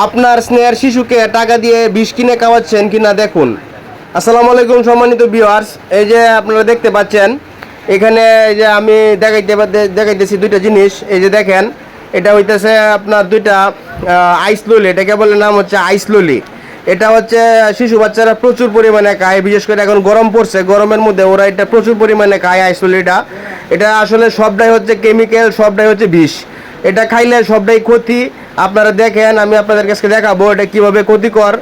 আপনার স্নেহের শিশুকে টাকা দিয়ে বিষ কিনে খাওয়াচ্ছেন কিনা দেখুন। আসসালামু আলাইকুম সম্মানিত ভিউয়ার্স, এই যে আপনারা দেখতে পাচ্ছেন এখানে এই যে আমি দেখাইতেছি দুইটা জিনিস। এই যে দেখেন, এটা হইতেছে আপনার দুইটা আইস ললি, এটাকে বলে নাম হচ্ছে আইস ললি। এটা হচ্ছে শিশু বাচ্চারা প্রচুর পরিমাণে খায়, বিশেষ করে এখন গরম পড়ছে, গরমের মধ্যে ওরা এটা প্রচুর পরিমাণে খায় আইস ললিটা। এটা আসলে সবটাই হচ্ছে কেমিক্যাল, সবটাই হচ্ছে বিষ। এটা খাইলে সবটাই ক্ষতি। আপনারা দেখেন, আমি আপনাদের কাছে দেখাবো এটা কিভাবে ক্ষতিকর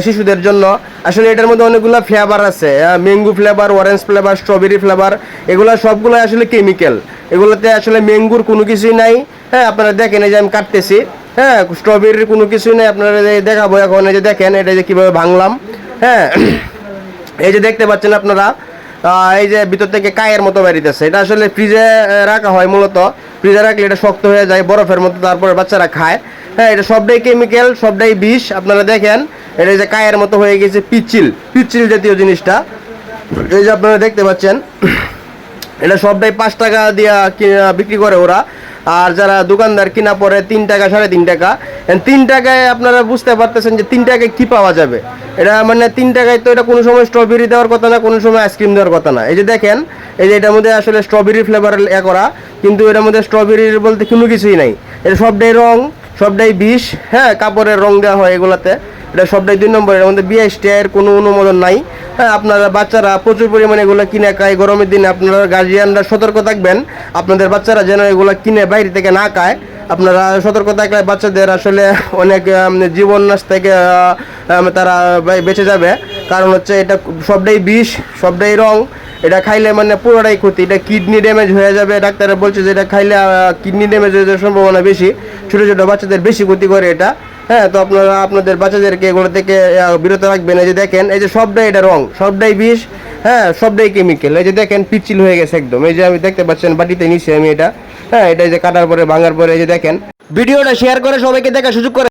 শিশুদের জন্য। আসলে এটার মধ্যে অনেকগুলো ফ্লেভার আছে, mango flavour, orange flavour, strawberry flavour, এগুলো সবগুলো আসলে কেমিক্যাল। এগুলোতে আসলে ম্যাঙ্গোর কোনো কিছুই নাই। হ্যাঁ, আপনারা দেখেন এই যে আমি কাটতেছি, হ্যাঁ, স্ট্রবেরির কোনো কিছুই নেই। আপনারা দেখাবো এখন। এই যে দেখেন এটা যে কীভাবে ভাঙলাম। হ্যাঁ, এই যে দেখতে পাচ্ছেন আপনারা, এই যে ভিতর থেকে কায়ের মতো বেরিতেছে। এটা আসলে ফ্রিজে রাখা হয়, মূলত ফ্রিজে রাখলে এটা শক্ত হয়ে যায় বরফের মতো, তারপরে বাচ্চারা খায়। হ্যাঁ, এটা সবটাই কেমিক্যাল, সবটাই বিষ। আপনারা দেখেন এটা যে কায়ের মতো হয়ে গেছে, পিচ্ছিল জাতীয় জিনিসটা। এই যে আপনারা দেখতে পাচ্ছেন, এটা সবটাই 5 টাকা দিয়ে বিক্রি করে ওরা। আর যারা দোকানদার কিনা পরে 3 টাকা, 3.5 টাকা। 3 টাকায় আপনারা বুঝতে পারতেছেন যে 3 টাকায় কী পাওয়া যাবে। এটা মানে 3 টাকায় তো এটা কোনো সময় স্ট্রবেরি দেওয়ার কথা না, কোনো সময় আইসক্রিম দেওয়ার কথা না। এই যে দেখেন, এই যে এটার মধ্যে আসলে স্ট্রবেরি ফ্লেভার করা, কিন্তু এটার মধ্যে স্ট্রবেরির বলতে কোনো কিছুই নাই। এটা সবটাই রং, সবটাই বিষ। হ্যাঁ, কাপড়ের রং দেওয়া হয় এগুলাতে। এটা সবটাই 2 নম্বর। এর মধ্যে BST এর কোনো অনুমোদন নাই। হ্যাঁ, আপনারা বাচ্চারা প্রচুর পরিমাণে এগুলো কিনে খায়। গরমের দিনে আপনারা গার্জিয়ানরা সতর্ক থাকবেন, আপনাদের বাচ্চারা যেন এগুলো কিনে বাইরে থেকে না খায়। আপনারা সতর্ক থাকলে বাচ্চাদের আসলে অনেক জীবন নাশ থেকে তারা বেঁচে যাবে। কারণ হচ্ছে এটা সবটাই বিষ, সবটাই রং। এটা খাইলে মানে পুরোটাই ক্ষতি। এটা কিডনি ড্যামেজ হয়ে যাবে। ডাক্তারে বলছে যে এটা খাইলে কিডনি ড্যামেজ হয়ে যাওয়ার সম্ভাবনা বেশি। ছোটো ছোটো বাচ্চাদের বেশি ক্ষতি করে এটা। হ্যাঁ, তো আপনারা আপনাদের বাচ্চাদেরকে এগুলো থেকে বিরত রাখবেন। এই যে দেখেন, এই যে সবটাই এটা রং, সবটাই বিষ। হ্যাঁ, সবটাই কেমিক্যাল। এই যে দেখেন পিচ্ছিল হয়ে গেছে একদম। এই যে আমি দেখতে পাচ্ছেন বাটিতে নিছি আমি এটা। হ্যাঁ, এটা যে কাটার পরে ভাঙার পরে এই যে দেখেন। ভিডিওটা শেয়ার করে সবাইকে দেখার সুযোগ করে